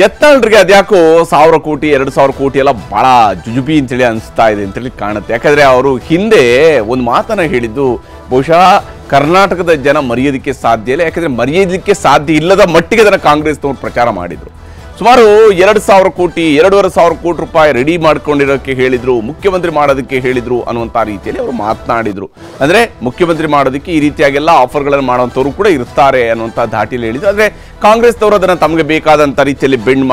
ಯತ್ನಾಳ್ರಿಗೆ ಅದ್ಯಾಕೋ 1000 ಕೋಟಿ 2000 ಕೋಟಿ ಎಲ್ಲ ಬಹಳ ಜುಜುಬಿ ಅಂತೇಳಿ ಅನಿಸ್ತಾ ಇದೆ ಅಂತೇಳಿ ಕಾಣುತ್ತೆ. ಯಾಕಂದ್ರೆ ಅವರು ಹಿಂದೆ ಒಂದು ಮಾತನ್ನ ಹೇಳಿದ್ದು ಬಹುಶಃ ಕರ್ನಾಟಕದ ಜನ ಮರೆಯೋದಕ್ಕೆ ಸಾಧ್ಯ ಇಲ್ಲ. ಯಾಕಂದ್ರೆ ಮರೆಯೋದಕ್ಕೆ ಸಾಧ್ಯ ಇಲ್ಲದ ಮಟ್ಟಿಗೆ ಅದನ್ನು ಕಾಂಗ್ರೆಸ್ನವರು ಪ್ರಚಾರ ಮಾಡಿದ್ರು. ಸುಮಾರು 2000 ಕೋಟಿ 2500 ಕೋಟಿ ರೂಪಾಯಿ ರೆಡಿ ಮಾಡ್ಕೊಂಡಿರೋಕ್ಕೆ ಹೇಳಿದ್ರು, ಮುಖ್ಯಮಂತ್ರಿ ಮಾಡೋದಕ್ಕೆ ಹೇಳಿದ್ರು ಅನ್ನುವಂಥ ರೀತಿಯಲ್ಲಿ ಅವರು ಮಾತನಾಡಿದ್ರು. ಅಂದ್ರೆ ಮುಖ್ಯಮಂತ್ರಿ ಮಾಡೋದಕ್ಕೆ ಈ ರೀತಿಯಾಗೆಲ್ಲ ಆಫರ್ಗಳನ್ನು ಮಾಡುವಂಥವ್ರು ಕೂಡ ಇರ್ತಾರೆ ಅನ್ನುವಂಥ ಧಾಟಿಯಲ್ಲಿ ಹೇಳಿದ್ರು. ಆದರೆ ಕಾಂಗ್ರೆಸ್ನವರು ಅದನ್ನು ತಮಗೆ ಬೇಕಾದಂಥ ರೀತಿಯಲ್ಲಿ ಬ್ಲೆಂಡ್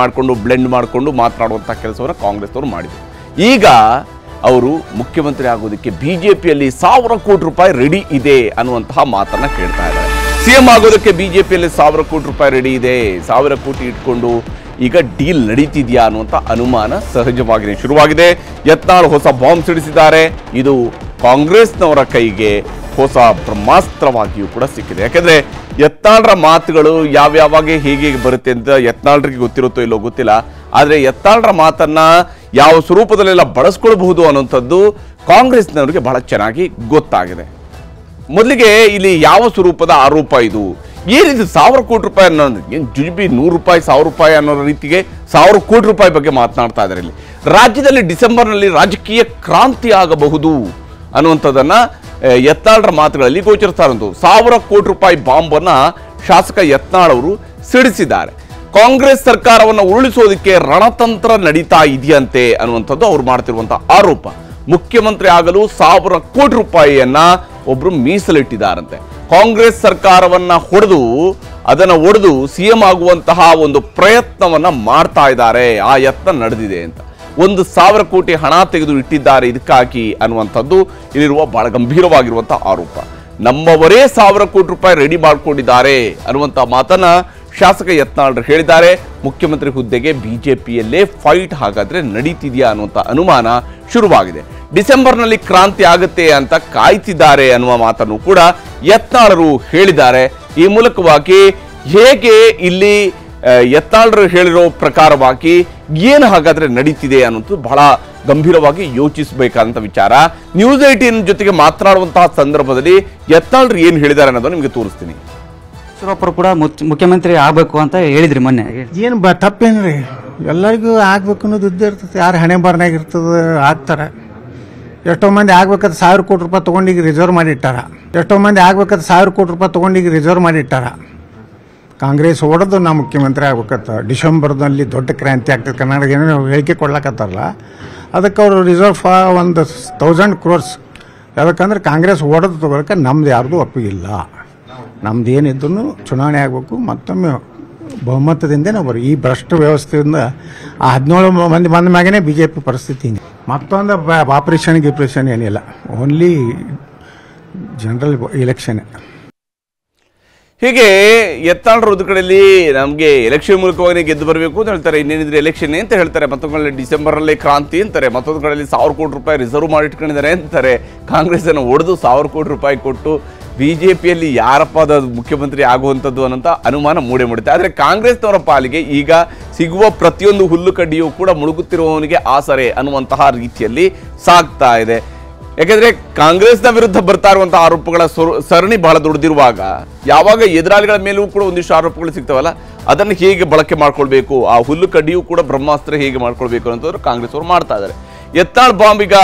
ಮಾಡಿಕೊಂಡು ಮಾತನಾಡುವಂಥ ಕೆಲಸವನ್ನು ಕಾಂಗ್ರೆಸ್ನವರು ಮಾಡಿದ್ರು. ಈಗ ಅವರು ಮುಖ್ಯಮಂತ್ರಿ ಆಗೋದಕ್ಕೆ ಬಿಜೆಪಿಯಲ್ಲಿ 1000 ಕೋಟಿ ರೂಪಾಯಿ ರೆಡಿ ಇದೆ ಅನ್ನುವಂತಹ ಮಾತನ್ನ ಕೇಳ್ತಾ ಇದ್ದಾರೆ. ಸಿಎಂ ಆಗೋದಕ್ಕೆ ಬಿಜೆಪಿಯಲ್ಲಿ 1000 ಕೋಟಿ ರೂಪಾಯಿ ರೆಡಿ ಇದೆ, 1000 ಕೋಟಿ ಇಟ್ಕೊಂಡು ಈಗ ಡೀಲ್ ನಡೀತಿದೆಯಾ ಅನ್ನುವಂಥ ಅನುಮಾನ ಸಹಜವಾಗಿ ಶುರುವಾಗಿದೆ. ಯತ್ನಾಳ್ ಹೊಸ ಬಾಂಬ್ ಸಿಡಿಸಿದ್ದಾರೆ. ಇದು ಕಾಂಗ್ರೆಸ್ನವರ ಕೈಗೆ ಹೊಸ ಬ್ರಹ್ಮಾಸ್ತ್ರವಾಗಿಯೂ ಕೂಡ ಸಿಕ್ಕಿದೆ. ಯಾಕಂದ್ರೆ ಯತ್ನಾಳ್ರ ಮಾತುಗಳು ಯಾವ್ಯಾವಾಗ ಹೇಗೆ ಬರುತ್ತೆ ಅಂತ ಯತ್ನಾಳ್ರಿಗೆ ಗೊತ್ತಿರುತ್ತೋ ಇಲ್ಲೋ ಗೊತ್ತಿಲ್ಲ. ಆದರೆ ಯತ್ನಾಳ್ರ ಮಾತನ್ನ ಯಾವ ಸ್ವರೂಪದಲ್ಲೆಲ್ಲ ಬಳಸ್ಕೊಳ್ಬಹುದು ಅನ್ನುವಂಥದ್ದು ಕಾಂಗ್ರೆಸ್ನವರಿಗೆ ಬಹಳ ಚೆನ್ನಾಗಿ ಗೊತ್ತಾಗಿದೆ. ಮೊದಲಿಗೆ ಇಲ್ಲಿ ಯಾವ ಸ್ವರೂಪದ ಆರೋಪ ಇದು, ಏನಿದು 1000 ಕೋಟಿ ರೂಪಾಯಿ ಅನ್ನೋದು ಏನು ಜುಜುಬಿ, 100 ರೂಪಾಯಿ 1000 ರೂಪಾಯಿ ಅನ್ನೋ ರೀತಿಗೆ 1000 ಕೋಟಿ ರೂಪಾಯಿ ಬಗ್ಗೆ ಮಾತನಾಡ್ತಾ ಇದ್ದಾರೆ. ಇಲ್ಲಿ ರಾಜ್ಯದಲ್ಲಿ ಡಿಸೆಂಬರ್ನಲ್ಲಿ ರಾಜಕೀಯ ಕ್ರಾಂತಿ ಆಗಬಹುದು ಅನ್ನುವಂಥದ್ದನ್ನ ಯತ್ನಾಳ್ರ ಮಾತುಗಳಲ್ಲಿ ಗೋಚರಿಸ್ತಾ ಇರುವಂಥದ್ದು. 1000 ಕೋಟಿ ರೂಪಾಯಿ ಬಾಂಬನ್ನ ಶಾಸಕ ಯತ್ನಾಳ್ ಅವರು ಸಿಡಿಸಿದ್ದಾರೆ. ಕಾಂಗ್ರೆಸ್ ಸರ್ಕಾರವನ್ನು ಉರುಳಿಸೋದಕ್ಕೆ ರಣತಂತ್ರ ನಡೀತಾ ಇದೆಯಂತೆ ಅನ್ನುವಂಥದ್ದು ಅವ್ರು ಮಾಡ್ತಿರುವಂತಹ ಆರೋಪ. ಮುಖ್ಯಮಂತ್ರಿ ಆಗಲು 1000 ಕೋಟಿ ರೂಪಾಯಿಯನ್ನ ಒಬ್ರು ಮೀಸಲಿಟ್ಟಿದ್ದಾರಂತೆ. ಕಾಂಗ್ರೆಸ್ ಸರ್ಕಾರವನ್ನ ಒಡೆದು ಸಿಎಂ ಆಗುವಂತಹ ಒಂದು ಪ್ರಯತ್ನವನ್ನ ಮಾಡ್ತಾ ಇದ್ದಾರೆ. ಆ ಯತ್ನ ನಡೆದಿದೆ ಅಂತ 1000 ಕೋಟಿ ಹಣ ತೆಗೆದು ಇಟ್ಟಿದ್ದಾರೆ ಇದಕ್ಕಾಗಿ ಅನ್ನುವಂಥದ್ದು ಇಲ್ಲಿರುವ ಬಹಳ ಗಂಭೀರವಾಗಿರುವಂತಹ ಆರೋಪ. ನಮ್ಮವರೇ 1000 ಕೋಟಿ ರೂಪಾಯಿ ರೆಡಿ ಮಾಡ್ಕೊಂಡಿದ್ದಾರೆ ಅನ್ನುವಂಥ ಮಾತನ್ನ ಶಾಸಕ ಯತ್ನಾಳ್ ಹೇಳಿದ್ದಾರೆ. ಮುಖ್ಯಮಂತ್ರಿ ಹುದ್ದೆಗೆ ಬಿಜೆಪಿಯಲ್ಲೇ ಫೈಟ್ ಹಾಗಾದ್ರೆ ನಡೀತಿದೆಯಾ ಅನ್ನುವಂಥ ಅನುಮಾನ ಶುರುವಾಗಿದೆ. ಡಿಸೆಂಬರ್ನಲ್ಲಿ ಕ್ರಾಂತಿ ಆಗುತ್ತೆ ಅಂತ ಕಾಯ್ತಿದ್ದಾರೆ ಅನ್ನುವ ಮಾತನ್ನು ಕೂಡ ಯತ್ನಾಳರು ಹೇಳಿದ್ದಾರೆ. ಈ ಮೂಲಕವಾಗಿ ಹೇಗೆ ಇಲ್ಲಿ ಯತ್ನಾಳರು ಹೇಳಿರೋ ಪ್ರಕಾರವಾಗಿ ಏನು ಹಾಗಾದ್ರೆ ನಡೀತಿದೆ ಅನ್ನೋದು ಬಹಳ ಗಂಭೀರವಾಗಿ ಯೋಚಿಸಬೇಕಾದಂತ ವಿಚಾರ. ನ್ಯೂಸ್ 18 ಜೊತೆಗೆ ಮಾತನಾಡುವಂತಹ ಸಂದರ್ಭದಲ್ಲಿ ಯತ್ನಾಳರು ಏನು ಹೇಳಿದ್ದಾರೆ ಅನ್ನೋದನ್ನು ನಿಮಗೆ ತೋರಿಸ್ತೀನಿ. ಈಶ್ವರಪ್ಪರು ಕೂಡ ಮುಖ್ಯಮಂತ್ರಿ ಆಗ್ಬೇಕು ಅಂತ ಹೇಳಿದ್ರಿ ಮೊನ್ನೆ. ಏನು ತಪ್ಪೇನ್ರಿ, ಎಲ್ಲರಿಗೂ ಆಗ್ಬೇಕು ಅನ್ನೋದು ಇದ್ದೇ ಇರ್ತದೆ. ಯಾರು ಹಣೆ ಬಾರ್ನಾಗ ಇರ್ತದೆ ಆಗ್ತಾರೆ. ಎಷ್ಟೋ ಮಂದಿ ಆಗ್ಬೇಕಾದ್ರೆ 1000 ಕೋಟಿ ರೂಪಾಯಿ ತೊಗೊಂಡಿಗೆ ರಿಸರ್ವ್ ಮಾಡಿಟ್ಟಾರ. ಕಾಂಗ್ರೆಸ್ ಹೊಡೆದು ನಾ ಮುಖ್ಯಮಂತ್ರಿ ಆಗ್ಬೇಕತ್ತ. ಡಿಸೆಂಬರ್ನಲ್ಲಿ ದೊಡ್ಡ ಕ್ರಾಂತಿ ಆಗ್ತದೆ ಕರ್ನಾಟಕ ಏನೋ ಹೇಳಿಕೆ ಕೊಡ್ಲಕತ್ತಾರಲ್ಲ, ಅದಕ್ಕೆ ಅವರು ರಿಸರ್ವ್ 1000 crores ಯಾಕಂದ್ರೆ ಕಾಂಗ್ರೆಸ್ ಹೊಡೆದು ತಗೊಳಕ್ಕೆ ನಮ್ದು ಯಾರ್ದು ಒಪ್ಪಿಗಿಲ್ಲ. ನಮ್ದು ಏನಿದ್ರು ಚುನಾವಣೆ ಆಗಬೇಕು, ಮತ್ತೊಮ್ಮೆ ಬಹುಮತದಿಂದ ನಾವು ಈ ಭ್ರಷ್ಟ ವ್ಯವಸ್ಥೆಯಿಂದ 17 ಮಂದಿ ಬಂದ ಮ್ಯಾಗೇ ಬಿಜೆಪಿ ಪರಿಸ್ಥಿತಿ. ಮತ್ತೊಂದು ಆಪರೇಷನ್ ಏನಿಲ್ಲ, ಓನ್ಲಿ ಜನರಲ್ ಎಲೆಕ್ಷನ್. ಹೀಗೆ ಯತ್ನಾಳ್ ಒಂದು ಕಡೆಯಲ್ಲಿ ನಮಗೆ ಎಲೆಕ್ಷನ್ ಮೂಲಕವಾಗಿ ಗೆದ್ದು ಬರಬೇಕು ಅಂತ ಹೇಳ್ತಾರೆ, ಇನ್ನೇನಿದ್ರೆ ಎಲೆಕ್ಷನ್ ಅಂತ ಹೇಳ್ತಾರೆ. ಮತ್ತೊಂದು ಕಡೆ ಡಿಸೆಂಬರ್ನಲ್ಲಿ ಕ್ರಾಂತಿ ಅಂತಾರೆ, ಮತ್ತೊಂದು ಕಡೆಯಲ್ಲಿ 1000 ಕೋಟಿ ರೂಪಾಯಿ ರಿಸರ್ವ್ ಮಾಡಿಟ್ಕೊಂಡಿದ್ದಾರೆ ಅಂತಾರೆ. ಕಾಂಗ್ರೆಸ್ಸನ್ನು ಒಡೆದು 1000 ಕೋಟಿ ರೂಪಾಯಿ ಕೊಟ್ಟು ಬಿಜೆಪಿಯಲ್ಲಿ ಯಾರಪ್ಪ ಅದು ಮುಖ್ಯಮಂತ್ರಿ ಆಗುವಂಥದ್ದು ಅನ್ನೋಂಥ ಅನುಮಾನ ಮೂಡುತ್ತೆ. ಆದರೆ ಕಾಂಗ್ರೆಸ್ನವರ ಪಾಲಿಗೆ ಈಗ ಸಿಗುವ ಪ್ರತಿಯೊಂದು ಹುಲ್ಲು ಕಡ್ಡಿಯೂ ಕೂಡ ಮುಳುಗುತ್ತಿರುವವನಿಗೆ ಆಸರೆ ಅನ್ನುವಂತಹ ರೀತಿಯಲ್ಲಿ ಸಾಗ್ತಾ ಇದೆ. ಯಾಕೆಂದ್ರೆ ಕಾಂಗ್ರೆಸ್ನ ವಿರುದ್ಧ ಬರ್ತಾ ಇರುವಂತಹ ಆರೋಪಗಳ ಸರಣಿ ಬಹಳ ದೊಡ್ಡದಿರುವಾಗ ಯಾವಾಗ ಎದುರಾಳಿಗಳ ಮೇಲೂ ಕೂಡ ಒಂದಿಷ್ಟು ಆರೋಪಗಳು ಸಿಗ್ತಾವಲ್ಲ, ಅದನ್ನು ಹೇಗೆ ಬಳಕೆ ಮಾಡ್ಕೊಳ್ಬೇಕು, ಆ ಹುಲ್ಲು ಕಡ್ಡಿಯೂ ಕೂಡ ಬ್ರಹ್ಮಾಸ್ತ್ರ ಹೇಗೆ ಮಾಡ್ಕೊಳ್ಬೇಕು ಅನ್ನೋದು ಕಾಂಗ್ರೆಸ್ ಅವರು ಮಾಡ್ತಾ ಇದ್ದಾರೆ. ಯತ್ನಾಳ್ ಬಾಂಬ್ ಈಗ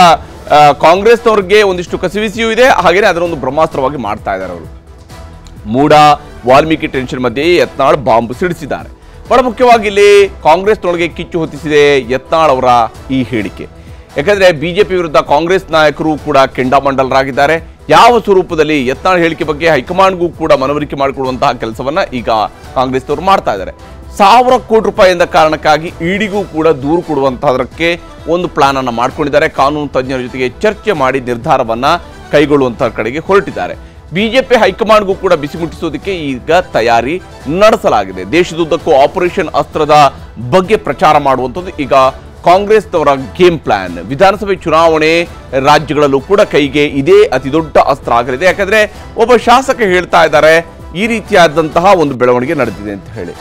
ಕಾಂಗ್ರೆಸ್ನವ್ರಿಗೆ ಒಂದಿಷ್ಟು ಕಸಿವಿಸಿಯೂ ಇದೆ, ಹಾಗೇನೆ ಅದನ್ನೊಂದು ಬ್ರಹ್ಮಾಸ್ತ್ರವಾಗಿ ಮಾಡ್ತಾ ಇದ್ದಾರೆ ಅವರು. ಮೂಡ ವಾಲ್ಮೀಕಿ ಟೆನ್ಷನ್ ಮಧ್ಯೆ ಯತ್ನಾಳ್ ಬಾಂಬ್ ಸಿಡಿಸಿದ್ದಾರೆ. ಬಹಳ ಮುಖ್ಯವಾಗಿ ಇಲ್ಲಿ ಕಾಂಗ್ರೆಸ್ನೊಳಗೆ ಕಿಚ್ಚು ಹೊತ್ತಿಸಿದೆ ಯತ್ನಾಳ್ ಅವರ ಈ ಹೇಳಿಕೆ. ಯಾಕಂದ್ರೆ ಬಿಜೆಪಿ ವಿರುದ್ಧ ಕಾಂಗ್ರೆಸ್ ನಾಯಕರು ಕೂಡ ಕೆಂಡಾಮಂಡಲರಾಗಿದ್ದಾರೆ. ಯಾವ ಸ್ವರೂಪದಲ್ಲಿ ಯತ್ನಾಳ್ ಹೇಳಿಕೆ ಬಗ್ಗೆ ಹೈಕಮಾಂಡ್ಗೂ ಕೂಡ ಮನವರಿಕೆ ಮಾಡಿಕೊಡುವಂತಹ ಕೆಲಸವನ್ನ ಈಗ ಕಾಂಗ್ರೆಸ್ನವರು ಮಾಡ್ತಾ ಇದ್ದಾರೆ. 1000 ಕೋಟಿ ರೂಪಾಯಿ ಎಂದ ಕಾರಣಕ್ಕಾಗಿ ಇಡಿಗೂ ಕೂಡ ದೂರು ಕೊಡುವಂತಹದಕ್ಕೆ ಒಂದು ಪ್ಲಾನ್ ಅನ್ನು ಮಾಡ್ಕೊಂಡಿದ್ದಾರೆ. ಕಾನೂನು ತಜ್ಞರ ಜೊತೆಗೆ ಚರ್ಚೆ ಮಾಡಿ ನಿರ್ಧಾರವನ್ನ ಕೈಗೊಳ್ಳುವಂತಹ ಕಡೆಗೆ ಹೊರಟಿದ್ದಾರೆ. ಬಿಜೆಪಿ ಹೈಕಮಾಂಡ್ಗೂ ಕೂಡ ಬಿಸಿ ಮುಟ್ಟಿಸೋದಕ್ಕೆ ಈಗ ತಯಾರಿ ನಡೆಸಲಾಗಿದೆ. ದೇಶದುದ್ದಕ್ಕೂ ಆಪರೇಷನ್ ಅಸ್ತ್ರದ ಬಗ್ಗೆ ಪ್ರಚಾರ ಮಾಡುವಂಥದ್ದು ಈಗ ಕಾಂಗ್ರೆಸ್ನವರ ಗೇಮ್ ಪ್ಲಾನ್. ವಿಧಾನಸಭೆ ಚುನಾವಣೆ ರಾಜ್ಯಗಳಲ್ಲೂ ಕೂಡ ಕೈಗೆ ಇದೇ ಅತಿ ದೊಡ್ಡ ಅಸ್ತ್ರ ಆಗಲಿದೆ. ಯಾಕಂದ್ರೆ ಒಬ್ಬ ಶಾಸಕ ಹೇಳ್ತಾ ಇದ್ದಾರೆ ಈ ರೀತಿಯಾದಂತಹ ಒಂದು ಬೆಳವಣಿಗೆ ನಡೆದಿದೆ ಅಂತ ಹೇಳಿ.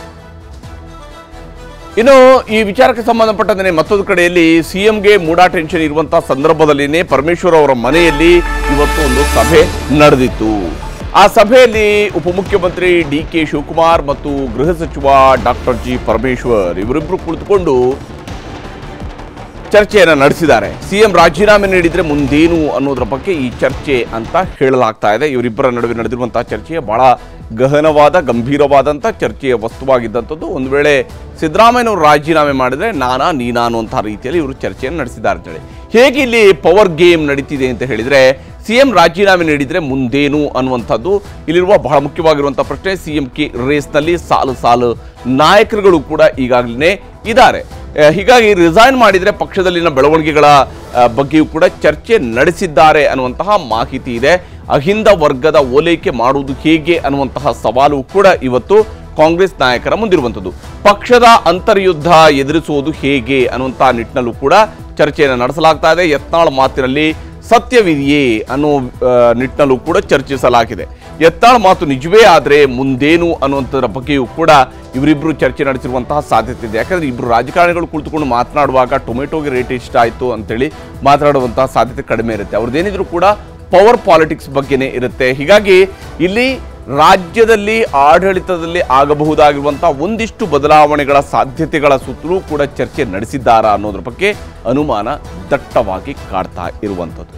ಇನ್ನು ಈ ವಿಚಾರಕ್ಕೆ ಸಂಬಂಧಪಟ್ಟಂತೆ ಮತ್ತೊಂದು ಕಡೆಯಲ್ಲಿ ಸಿಎಂಗೆ ಮೂಡಾ ಟೆನ್ಷನ್ ಇರುವಂತಹ ಸಂದರ್ಭದಲ್ಲಿನೇ ಪರಮೇಶ್ವರ್ ಅವರ ಮನೆಯಲ್ಲಿ ಇವತ್ತು ಒಂದು ಸಭೆ ನಡೆದಿತ್ತು. ಆ ಸಭೆಯಲ್ಲಿ ಉಪಮುಖ್ಯಮಂತ್ರಿ DK ಶಿವಕುಮಾರ್ ಮತ್ತು ಗೃಹ ಸಚಿವ ಡಾಕ್ಟರ್ G ಪರಮೇಶ್ವರ್ ಇವರಿಬ್ಬರು ಕುಳಿತುಕೊಂಡು ಚರ್ಚೆಯನ್ನು ನಡೆಸಿದ್ದಾರೆ. ಸಿಎಂ ರಾಜೀನಾಮೆ ನೀಡಿದ್ರೆ ಮುಂದೇನು ಅನ್ನೋದ್ರ ಬಗ್ಗೆ ಈ ಚರ್ಚೆ ಅಂತ ಹೇಳಲಾಗ್ತಾ ಇದೆ. ಇವರಿಬ್ಬರ ನಡುವೆ ನಡೆದಿರುವಂತಹ ಚರ್ಚೆ ಬಹಳ ಗಹನವಾದ ಗಂಭೀರವಾದಂಥ ಚರ್ಚೆಯ ವಸ್ತುವಾಗಿದ್ದಂಥದ್ದು. ಒಂದು ವೇಳೆ ಸಿದ್ದರಾಮಯ್ಯನವರು ರಾಜೀನಾಮೆ ಮಾಡಿದ್ರೆ ನಾನಾ ನೀನಾ ಅನ್ನುವಂಥ ರೀತಿಯಲ್ಲಿ ಇವರು ಚರ್ಚೆಯನ್ನು ನಡೆಸಿದ್ದಾರೆ ಅಂತೇಳಿ. ಹೇಗೆ ಇಲ್ಲಿ ಪವರ್ ಗೇಮ್ ನಡೀತಿದೆ ಅಂತ ಹೇಳಿದ್ರೆ, ಸಿಎಂ ರಾಜೀನಾಮೆ ನೀಡಿದ್ರೆ ಮುಂದೇನು ಅನ್ನುವಂಥದ್ದು ಇಲ್ಲಿರುವ ಬಹಳ ಮುಖ್ಯವಾಗಿರುವಂಥ ಪ್ರಶ್ನೆ. ಸಿಎಂ ರೇಸ್ನಲ್ಲಿ ಸಾಲು ಸಾಲು ನಾಯಕರುಗಳು ಕೂಡ ಈಗಾಗಲೇ ಇದ್ದಾರೆ. ಹೀಗಾಗಿ ರಿಸೈನ್ ಮಾಡಿದರೆ ಪಕ್ಷದಲ್ಲಿನ ಬೆಳವಣಿಗೆಗಳ ಬಗ್ಗೆಯೂ ಕೂಡ ಚರ್ಚೆ ನಡೆಸಿದ್ದಾರೆ ಅನ್ನುವಂತಹ ಮಾಹಿತಿ ಇದೆ. ಅಹಿಂದ ವರ್ಗದ ಓಲೈಕೆ ಮಾಡುವುದು ಹೇಗೆ ಅನ್ನುವಂತಹ ಸವಾಲು ಕೂಡ ಇವತ್ತು ಕಾಂಗ್ರೆಸ್ ನಾಯಕರ ಮುಂದಿರುವಂಥದ್ದು. ಪಕ್ಷದ ಅಂತರ್ಯುದ್ಧ ಎದುರಿಸುವುದು ಹೇಗೆ ಅನ್ನುವಂಥ ನಿಟ್ಟಿನಲ್ಲೂ ಕೂಡ ಚರ್ಚೆಯನ್ನು ನಡೆಸಲಾಗ್ತಾ ಇದೆ. ಯತ್ನಾಳ್ ಮಾತಿನಲ್ಲಿ ಸತ್ಯವಿದೆಯೇ ಅನ್ನೋ ನಿಟ್ಟಿನಲ್ಲೂ ಕೂಡ ಚರ್ಚಿಸಲಾಗಿದೆ. ಯತ್ನಾಳ್ ಮಾತು ನಿಜವೇ ಆದರೆ ಮುಂದೇನು ಅನ್ನುವಂಥದ್ರ ಬಗ್ಗೆಯೂ ಕೂಡ ಇವರಿಬ್ಬರು ಚರ್ಚೆ ನಡೆಸಿರುವಂತಹ ಸಾಧ್ಯತೆ ಇದೆ. ಯಾಕಂದರೆ ಇಬ್ಬರು ರಾಜಕಾರಣಿಗಳು ಕುಳಿತುಕೊಂಡು ಮಾತನಾಡುವಾಗ ಟೊಮೆಟೊಗೆ ರೇಟ್ ಇಷ್ಟ ಆಯಿತು ಅಂತೇಳಿ ಮಾತನಾಡುವಂತಹ ಸಾಧ್ಯತೆ ಕಡಿಮೆ ಇರುತ್ತೆ. ಅವ್ರದ್ದೇನಿದ್ರು ಕೂಡ ಪವರ್ ಪಾಲಿಟಿಕ್ಸ್ ಬಗ್ಗೆನೇ ಇರುತ್ತೆ. ಹೀಗಾಗಿ ಇಲ್ಲಿ ರಾಜ್ಯದಲ್ಲಿ ಆಡಳಿತದಲ್ಲಿ ಆಗಬಹುದಾಗಿರುವಂತಹ ಒಂದಿಷ್ಟು ಬದಲಾವಣೆಗಳ ಸಾಧ್ಯತೆಗಳ ಸುತ್ತಲೂ ಕೂಡ ಚರ್ಚೆ ನಡೆಸಿದ್ದಾರಾ ಅನ್ನೋದ್ರ ಬಗ್ಗೆ ಅನುಮಾನ ದಟ್ಟವಾಗಿ ಕಾಡ್ತಾ ಇರುವಂಥದ್ದು.